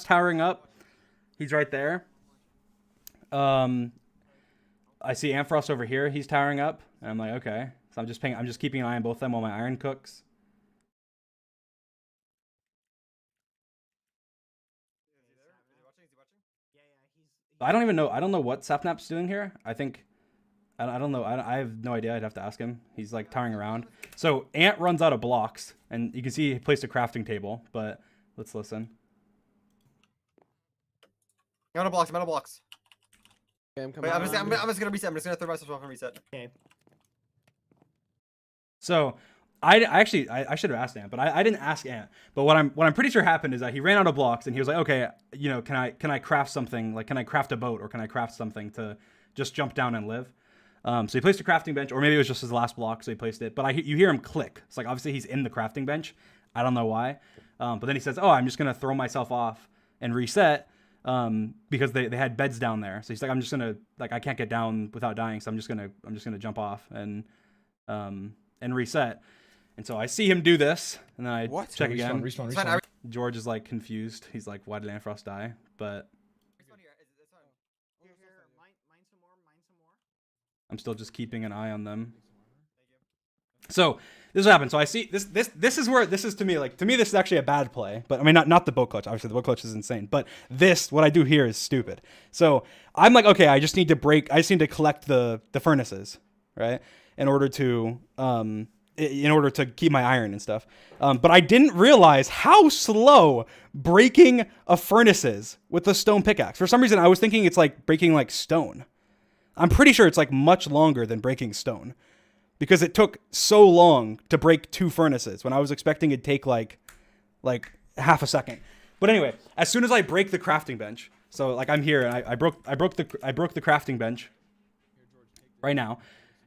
towering up. He's right there. I see Amphros over here. He's towering up, and I'm like, okay. So I'm just keeping an eye on both of them while my iron cooks. I don't even know. I don't know what Sapnap's doing here. I don't know. I have no idea. I'd have to ask him. He's like towering around. So Ant runs out of blocks, and you can see he placed a crafting table. But let's listen. I'm out of blocks. I'm out of blocks. Okay, I'm coming. Wait, I'm just gonna reset. I'm just gonna throw myself off and reset. Okay. So I should have asked Ant, but I didn't ask Ant. But what I'm pretty sure happened is that he ran out of blocks, and he was like, okay, you know, can I craft something? Like, can I craft a boat, or can I craft something to just jump down and live? So he placed a crafting bench, or maybe it was just his last block, so he placed it. But you hear him click. It's like, obviously he's in the crafting bench. I don't know why. But then he says, oh, I'm just going to throw myself off and reset because they had beds down there. So he's like, I'm just going to, like, I can't get down without dying, so I'm just going to jump off and reset. And so I see him do this, and then I check again. Respawn. George is, like, confused. He's like, why did Anfrost die? But I'm still just keeping an eye on them. So this is what happened. So I see this is where this is to me this is actually a bad play. But I mean not the boat clutch. Obviously the boat clutch is insane. But what I do here is stupid. So I'm like, okay, I just need to collect the furnaces, right? In order to keep my iron and stuff. But I didn't realize how slow breaking a furnace is with a stone pickaxe. For some reason I was thinking it's like breaking like stone. I'm pretty sure it's like much longer than breaking stone because it took so long to break 2 furnaces when I was expecting it'd take like half a second. But anyway, as soon as I break the crafting bench, so like I'm here and I broke the crafting bench right now,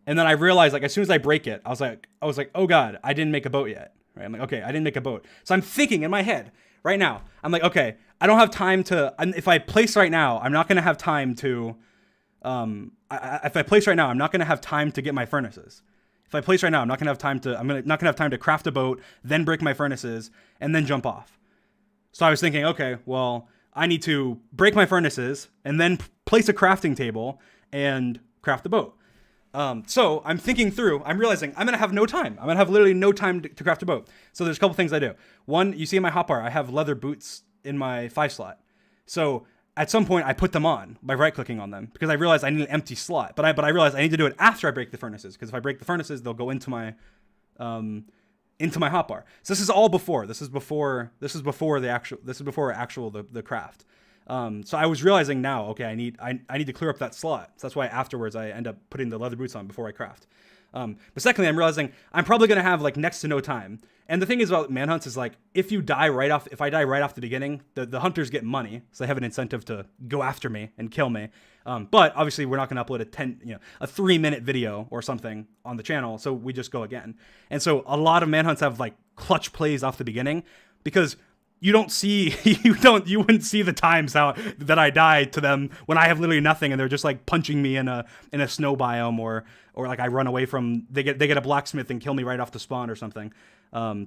and then I realized like as soon as I break it, I was like, oh god, I didn't make a boat yet. Right? I'm like, okay, I didn't make a boat. So I'm thinking in my head right now, I'm like, okay, I don't have time to. If I place right now, I'm not gonna have time to. If I place right now, I'm not going to have time to get my furnaces. If I place right now, I'm not going to have time to, not going to have time to craft a boat, then break my furnaces, and then jump off. So I was thinking, okay, well, I need to break my furnaces, and then place a crafting table, and craft the boat. So I'm thinking through, I'm realizing I'm going to have no time. I'm going to have literally no time to craft a boat. So there's a couple things I do. One, you see in my hotbar, I have leather boots in my 5 slot. So at some point, I put them on by right-clicking on them because I realized I need an empty slot. But I realized I need to do it after I break the furnaces because if I break the furnaces, they'll go into my hotbar. So this is all before. This is before the craft. So I was realizing now, okay, I need to clear up that slot. So that's why afterwards I end up putting the leather boots on before I craft. But secondly, I'm realizing I'm probably gonna have like next to no time. And the thing is about manhunts is like if I die right off the beginning, the hunters get money, so they have an incentive to go after me and kill me. But obviously we're not gonna upload a 3-minute video or something on the channel, so we just go again. And so a lot of manhunts have like clutch plays off the beginning because you wouldn't see the times that I die to them when I have literally nothing and they're just like punching me in a snow biome or like I run away from they get a blacksmith and kill me right off the spawn or something.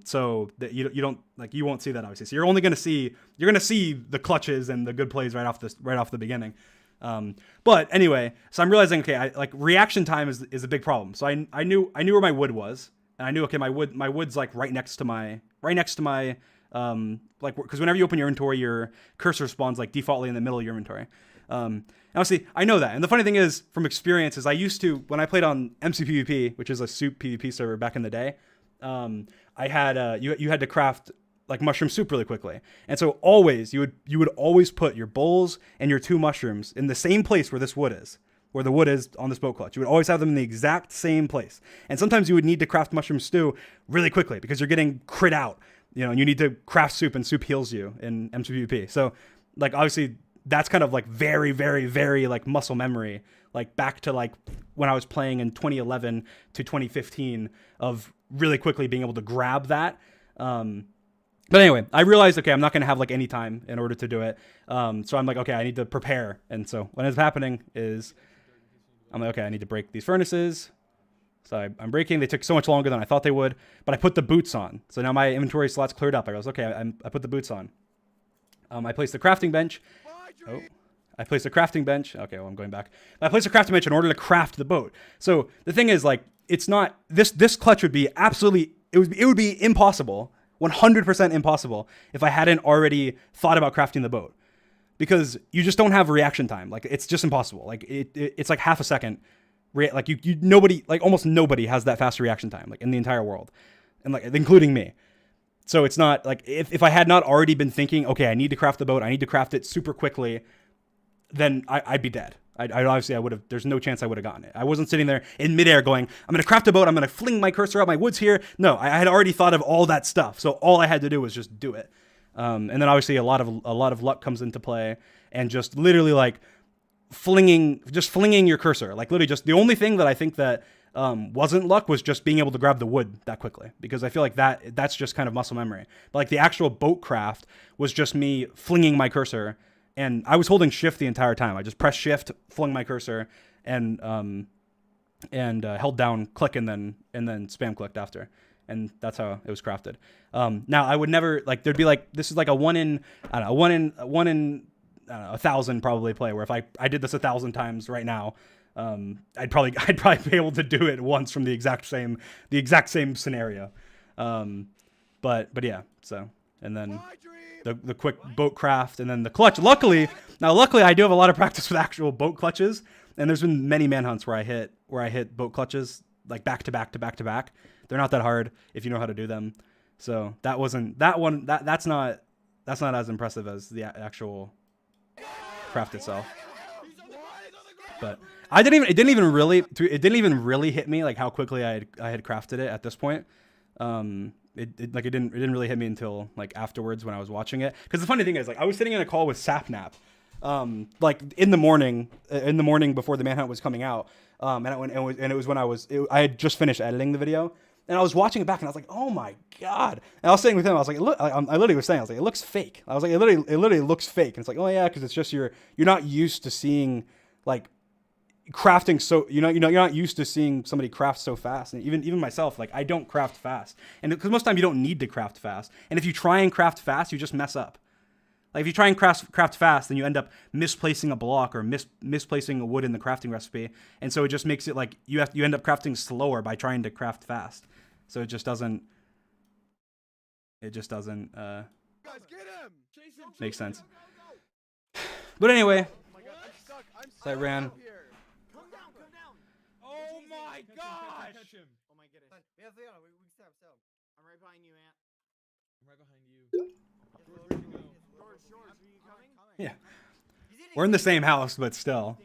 So that you won't see that obviously. So you're gonna see the clutches and the good plays right off the beginning. But anyway, so I'm realizing okay, reaction time is a big problem. So I knew where my wood was, and I knew okay my wood's like right next to my because whenever you open your inventory, your cursor spawns like defaultly in the middle of your inventory. Obviously, I know that. And the funny thing is, from experience, is I used to, when I played on MC PvP, which is a soup PvP server back in the day, I had, you had to craft like mushroom soup really quickly. And so always, you would always put your bowls and your 2 mushrooms in the same place where this wood is. Where the wood is on this boat clutch. You would always have them in the exact same place. And sometimes you would need to craft mushroom stew really quickly because you're getting crit out. And you need to craft soup and soup heals you in MCPVP. So like obviously that's kind of like very, very, very like muscle memory, like back to like when I was playing in 2011 to 2015 of really quickly being able to grab that. But anyway, I realized, okay, I'm not going to have like any time in order to do it. So I'm like, okay, I need to prepare. And so what ends up happening is I'm like, okay, I need to break these furnaces. So I'm breaking. They took so much longer than I thought they would, but I put the boots on. So now my inventory slot's cleared up. I goes, okay, I put the boots on. I placed the crafting bench. Oh, I placed a crafting bench. Okay, well, I'm going back. I placed a crafting bench in order to craft the boat. So the thing is, like, it's not this clutch would be absolutely it would be impossible, 100% impossible if I hadn't already thought about crafting the boat, because you just don't have reaction time. Like, it's just impossible. Like it's like half a second. Like nobody, like almost nobody has that fast reaction time, like in the entire world, and like including me. So it's not like if I had not already been thinking, okay, I need to craft the boat, I need to craft it super quickly, then I'd be dead. I obviously I would have. There's no chance I would have gotten it. I wasn't sitting there in midair going, I'm gonna craft a boat, I'm gonna fling my cursor out my woods here. No, I had already thought of all that stuff. So all I had to do was just do it. And then obviously a lot of luck comes into play, and just literally like flinging your cursor. Like literally just the only thing that I think that wasn't luck was just being able to grab the wood that quickly, because I feel like that's just kind of muscle memory. But like the actual boat craft was just me flinging my cursor, and I was holding shift the entire time. I just pressed shift, flung my cursor, and held down click and then spam clicked after, and that's how it was crafted. Now I would never, like, there'd be like, this is like a one in 1,000 probably play, where if I did this 1,000 times right now, I'd probably be able to do it once from the exact same scenario. But yeah, so, and then the quick boat craft, and then the clutch. Luckily I do have a lot of practice with actual boat clutches, and there's been many manhunts where I hit boat clutches like back to back to back to back. They're not that hard if you know how to do them. So that's not as impressive as the actual craft itself. But it didn't even really hit me like how quickly I had crafted it at this point. It didn't really hit me until like afterwards when I was watching it. Because the funny thing is, like, I was sitting in a call with Sapnap, like in the morning before the Manhunt was coming out, and it was when I had just finished editing the video, and I was watching it back, and I was like, oh my god! And I was sitting with him, I was like, I literally was saying, I was like, it looks fake. I was like, it literally looks fake, and it's like, oh yeah, because it's just you're not used to seeing like crafting, so you're not used to seeing somebody craft so fast. And even myself, like, I don't craft fast, and because most of the time you don't need to craft fast, and if you try and craft fast, you just mess up. Like if you try and craft fast, then you end up misplacing a block or misplacing a wood in the crafting recipe, and so it just makes it like you end up crafting slower by trying to craft fast. So it just doesn't make sense. But anyway, so I ran. Come down. Oh my gosh! Oh my goodness. We can stab. I'm right behind you, Ant. I'm right behind you. George, are you coming? Yeah, we're in the same house, but still.